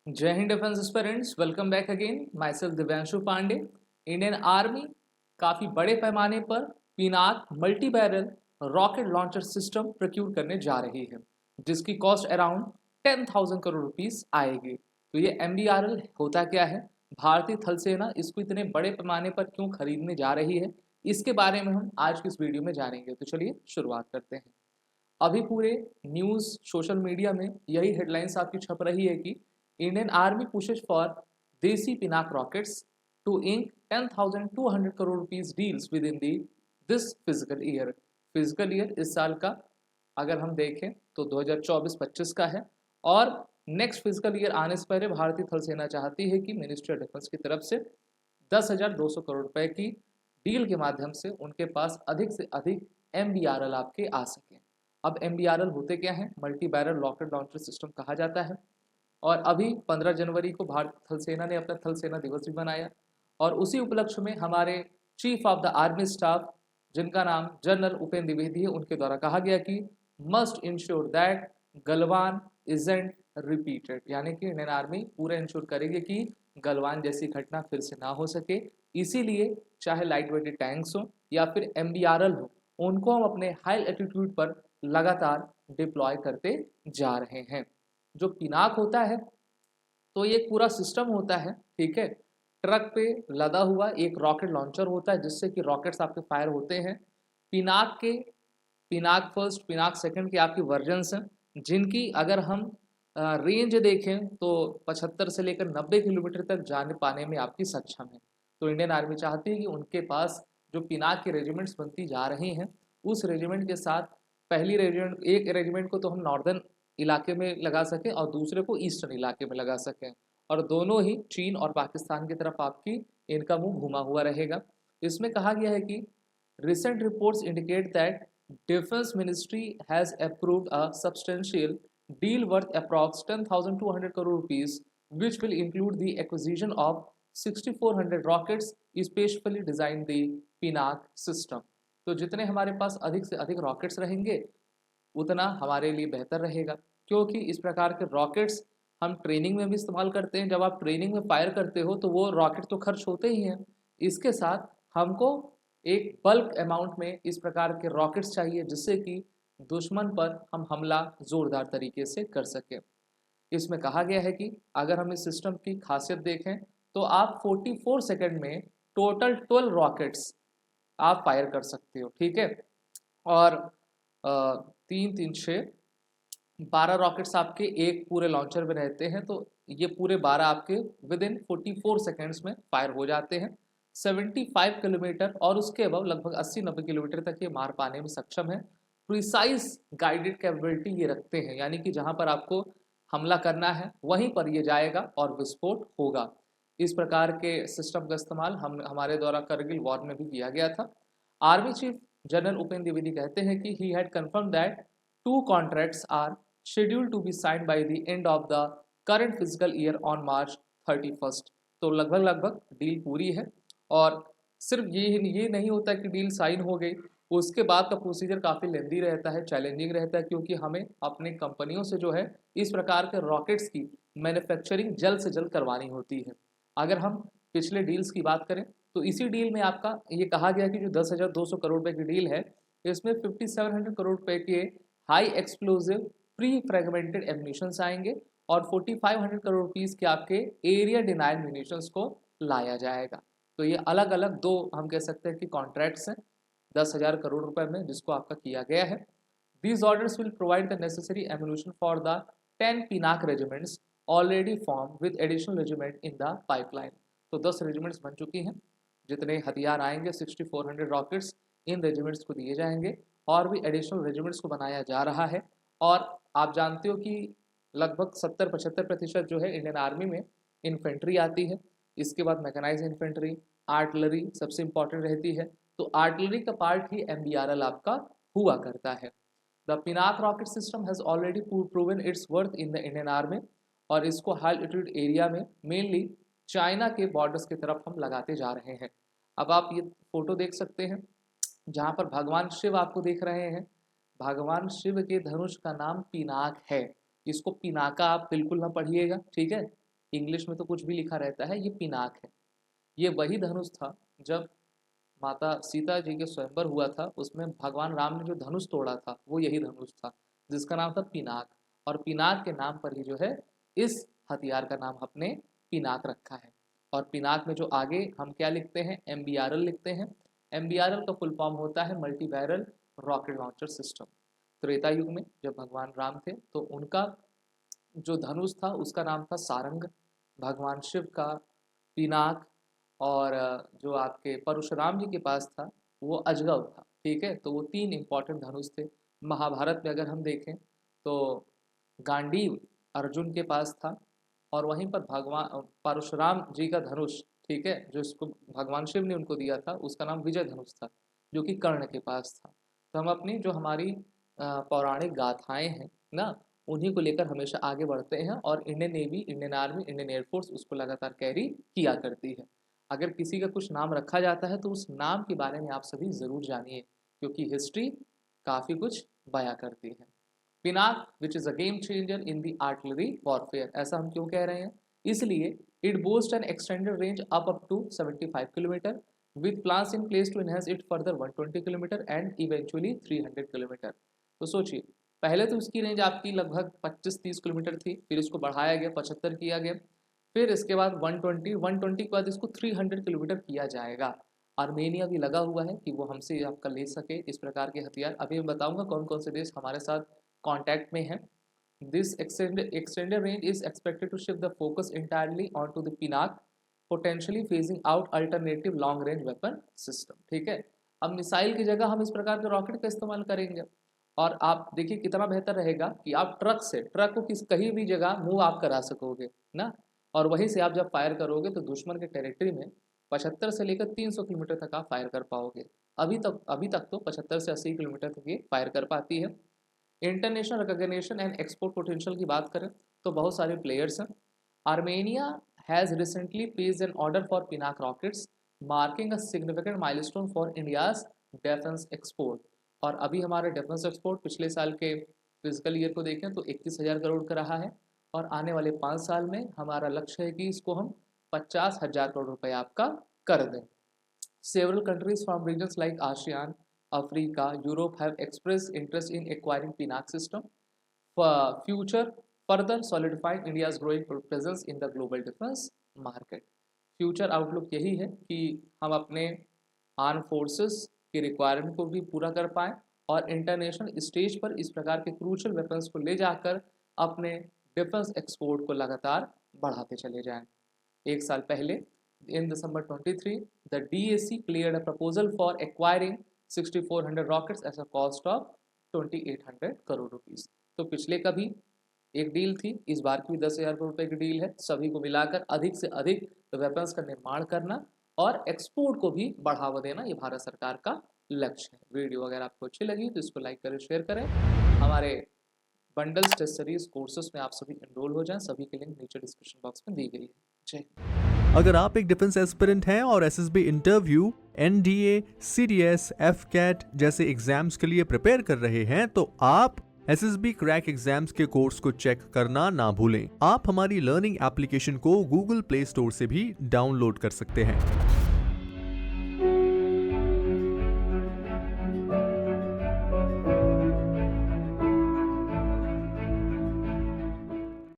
जय हिंद defence aspirants, welcome back again. Myself Divyanshu Pandey. Indian army काफ़ी बड़े पैमाने पर Pinaka multi barrel rocket launcher system procure करने जा रही है, जिसकी कॉस्ट अराउंड 10,000 करोड़ रुपीस आएगी। तो ये MBRL होता क्या है, भारतीय थल सेना इसको इतने बड़े पैमाने पर क्यों खरीदने जा रही है, इसके बारे में हम आज की इस वीडियो में जानेंगे। तो चलिए शुरुआत करते हैं। अभी पूरे न्यूज़ सोशल मीडिया में यही हेडलाइंस आपकी छप रही है कि Indian army pushes for desi Pinaka rockets to ink 10,200 crore rupees deals with in the this physical year. Physical year इस साल का अगर हम देखें तो 2024-25 का है, और नेक्स्ट फिजिकल ईयर आने से पहले भारतीय थल सेना चाहती है कि मिनिस्ट्री ऑफ डिफेंस की तरफ से 10,200 करोड़ रुपए की डील के माध्यम से उनके पास अधिक से अधिक MBRL आपके आ सके। अब MBRL होते क्या हैं, multi barrel rocket launcher system कहा जाता है। और अभी 15 जनवरी को भारतीय थल सेना ने अपना थल सेना दिवस भी मनाया, और उसी उपलक्ष्य में हमारे chief of the army staff, जिनका नाम जनरल उपेंद्र द्विवेदी है, उनके द्वारा कहा गया कि must ensure that Galwan isn't repeated, यानी कि इंडियन आर्मी पूरा इंश्योर करेगी कि गलवान जैसी घटना फिर से ना हो सके। इसीलिए चाहे लाइट वेटेड टैंक्स हो या फिर MBRL हो, उनको हम अपने हाई एल्टीट्यूड पर लगातार डिप्लॉय करते जा रहे हैं। जो पिनाक होता है तो ये पूरा सिस्टम होता है, ठीक है। ट्रक पे लदा हुआ एक रॉकेट लॉन्चर होता है जिससे कि रॉकेट्स आपके फायर होते हैं। पिनाक के पिनाक फर्स्ट पिनाक सेकंड के आपकी वर्जन्स हैं, जिनकी अगर हम रेंज देखें तो 75 से लेकर 90 किलोमीटर तक जाने पाने में आपकी सक्षम है। तो इंडियन आर्मी चाहती है कि उनके पास जो पिनाक के रेजिमेंट्स बनती जा रही हैं, उस रेजिमेंट के साथ पहली रेजिमेंट, एक रेजिमेंट को तो हम नॉर्दर्न इलाके में लगा सकें और दूसरे को ईस्टर्न इलाके में लगा सकें, और दोनों ही चीन और पाकिस्तान की तरफ आपकी इनका मुंह घुमा हुआ रहेगा। इसमें कहा गया है कि recent reports indicate that defense ministry has approved a substantial deal worth approx 10,200 crore rupees, which will include the acquisition of 6,400 rockets specially designed the Pinak system। तो जितने हमारे पास अधिक से अधिक रॉकेट्स रहेंगे उतना हमारे लिए बेहतर रहेगा, क्योंकि इस प्रकार के रॉकेट्स हम ट्रेनिंग में भी इस्तेमाल करते हैं। जब आप ट्रेनिंग में फायर करते हो तो वो रॉकेट तो खर्च होते ही हैं, इसके साथ हमको एक बल्क अमाउंट में इस प्रकार के रॉकेट्स चाहिए जिससे कि दुश्मन पर हम हमला जोरदार तरीके से कर सकें। इसमें कहा गया है कि अगर हम इस सिस्टम की खासियत देखें तो आप 44 सेकंड में टोटल 12 रॉकेट्स आप फायर कर सकते हो, ठीक है। और 3 3 6 12 रॉकेट्स आपके एक पूरे लॉन्चर में रहते हैं, तो ये पूरे 12 आपके विद इन 44 सेकेंड्स में फायर हो जाते हैं 75 किलोमीटर, और उसके अबव लगभग 80-90 किलोमीटर तक ये मार पाने में सक्षम है। प्रिसाइज गाइडेड कैपेबिलिटी ये रखते हैं, यानी कि जहां पर आपको हमला करना है वहीं पर ये जाएगा और विस्फोट होगा। इस प्रकार के सिस्टम का इस्तेमाल हम हमारे द्वारा करगिल वॉर में भी किया गया था। Army chief general Upendra Dwivedi कहते हैं कि he had confirmed that two contracts are scheduled to be signed by the end of the current fiscal year on March 31st। तो लगभग लगभग डील पूरी है, और सिर्फ ये नहीं होता कि डील साइन हो गई, उसके बाद का प्रोसीजर काफ़ी लेंदी रहता है, चैलेंजिंग रहता है, क्योंकि हमें अपने कंपनियों से जो है इस प्रकार के रॉकेट्स की मैन्युफैक्चरिंग जल्द से जल्द करवानी होती है। अगर हम पिछले डील्स की बात करें तो इसी डील में आपका ये कहा गया कि जो 10,200 करोड़ रुपए की डील है, इसमें 5,700 करोड़ रुपए के हाई एक्सप्लोजिव प्री फ्रेगमेंटेड एमिनिशंस आएंगे, और 4,500 करोड़ रुपीस के आपके एरिया डिनाइल म्यूनिशंस को लाया जाएगा। तो ये अलग अलग दो हम कह सकते हैं कि कॉन्ट्रैक्ट्स हैं 10,000 करोड़ रुपए में, जिसको आपका किया गया है। These orders will provide the necessary ammunition for the 10 Pinak regiments already formed with additional regiment in the pipeline। तो 10 रेजिमेंट्स बन चुकी हैं, जितने हथियार आएंगे 6,400 रॉकेट्स इन रेजिमेंट्स को दिए जाएंगे, और भी एडिशनल रेजिमेंट्स को बनाया जा रहा है। और आप जानते हो कि लगभग 70-75% जो है इंडियन आर्मी में इन्फेंट्री आती है, इसके बाद मैकेनाइज इन्फेंट्री, आर्टिलरी सबसे इंपॉर्टेंट रहती है। तो आर्टिलरी का पार्ट ही MBRL आपका हुआ करता है। The Pinaka rocket system has already proven its worth in the Indian army, और इसको हाई एल्टीट्यूड एरिया में मेनली चाइना के बॉर्डर्स की तरफ हम लगाते जा रहे हैं। अब आप ये फोटो देख सकते हैं जहाँ पर भगवान शिव आपको देख रहे हैं। भगवान शिव के धनुष का नाम पिनाक है, इसको पिनाका आप बिल्कुल ना पढ़िएगा, ठीक है। इंग्लिश में तो कुछ भी लिखा रहता है, ये पिनाक है। ये वही धनुष था जब माता सीता जी के स्वयंवर हुआ था, उसमें भगवान राम ने जो धनुष तोड़ा था वो यही धनुष था, जिसका नाम था पिनाक। और पिनाक के नाम पर ही जो है इस हथियार का नाम अपने पिनाक रखा है। और पिनाक में जो आगे हम क्या लिखते हैं, MBRL लिखते हैं। MBRL का फुल फॉर्म होता है multi barrel rocket launcher system. Treta युग में जब भगवान राम थे तो उनका जो धनुष था उसका नाम था सारंग, भगवान शिव का पिनाक, और जो आपके परशुराम जी के पास था वो अजगव था। ठीक है, तो वो तीन इंपॉर्टेंट धनुष थे। महाभारत में अगर हम देखें तो गांडीव अर्जुन के पास था, और वहीं पर भगवान परशुराम जी का धनुष, ठीक है, जो इसको भगवान शिव ने उनको दिया था उसका नाम विजय धनुष था, जो कि कर्ण के पास था। तो हम अपनी जो हमारी पौराणिक गाथाएं हैं ना, उन्हीं को लेकर हमेशा आगे बढ़ते हैं, और Indian navy, Indian army, Indian air force उसको लगातार कैरी किया करती है। अगर किसी का कुछ नाम रखा जाता है तो उस नाम के बारे में आप सभी ज़रूर जानिए, क्योंकि हिस्ट्री काफ़ी कुछ बयां करती है। Pinaka which is a game changer in the artillery warfare, ऐसा हम क्यों कह रहे हैं, इसलिए it boast an extended range up to 75 kilometre with plans in place to enhance it further 120 kilometre and eventually 300 kilometre. तो सोचिए, पहले तो उसकी रेंज आपकी लगभग 25-30 किलोमीटर थी, फिर इसको बढ़ाया गया, 75 किया गया, फिर इसके बाद 120 के बाद इसको 300 किलोमीटर किया जाएगा। आर्मेनिया भी लगा हुआ है कि वो हमसे आपका ले सके इस प्रकार के हथियार। अभी मैं बताऊंगा कौन कौन से देश हमारे साथ कांटेक्ट में हैं। This extended range is expected to shift the focus entirely onto the Pinak, potentially phasing out alternative long range weapon system। ठीक है, अब मिसाइल की जगह हम इस प्रकार के रॉकेट का इस्तेमाल करेंगे। और आप देखिए कितना बेहतर रहेगा कि आप ट्रक को किस कहीं भी जगह मूव आप करा सकोगे ना, और वहीं से आप जब फायर करोगे तो दुश्मन के टेरिटरी में 75 से लेकर 300 किलोमीटर तक आप फायर कर पाओगे। अभी तक तो 75 से 80 किलोमीटर तक ये फायर कर पाती है। International recognition and export potential की बात करें तो बहुत सारे प्लेयर्स हैं। Armenia has recently placed an order for Pinaka rockets, marking a significant milestone for India's defence export. और अभी हमारे डिफेंस एक्सपोर्ट पिछले साल के फिजिकल ईयर को देखें तो 21,000 करोड़ का रहा है, और आने वाले 5 साल में हमारा लक्ष्य है कि इसको हम 50,000 करोड़ रुपए आपका कर दें। Several countries from regions like ASEAN, Africa, Europe have expressed interest in acquiring PNAK system for future, further solidifying India's growing presence in the global defense market। Future outlook यही है कि हम अपने आर्म फोर्सेस की requirement को भी पूरा कर पाएँ, और इंटरनेशनल स्टेज पर इस प्रकार के क्रूशल वेपन्स को ले जाकर अपने डिफेंस एक्सपोर्ट को लगातार बढ़ाते चले जाएं। एक साल पहले in December 23, the DAC cleared a proposal for acquiring 6,400 rockets at a cost of 2,800 crore rupees. तो पिछले का भी एक डील थी, इस बार की भी 10,000 करोड़ रुपए की डील है। सभी को मिलाकर अधिक से अधिक वेपन्स का निर्माण करना और एक्सपोर्ट को भी बढ़ावा देना, ये भारत सरकार का लक्ष्य है। वीडियो अगर आपको अच्छी लगी तो इसको लाइक करें, शेयर करें। हमारे बंडल्स टेस्ट सीरीज कोर्सेज में आप सभी एनरोल हो जाएं, सभी के लिंक नीचे डिस्क्रिप्शन बॉक्स में दी गई है। जय। अगर आप एक डिफेंस एस्पिरेंट हैं और SSB interview, NDA, CDS, AFCAT जैसे एग्जाम्स के लिए प्रिपेयर कर रहे हैं तो आप एसएसबी क्रैक एग्जाम्स के कोर्स को चेक करना ना भूलें। आप हमारी लर्निंग एप्लीकेशन को गूगल प्ले स्टोर से भी डाउनलोड कर सकते हैं।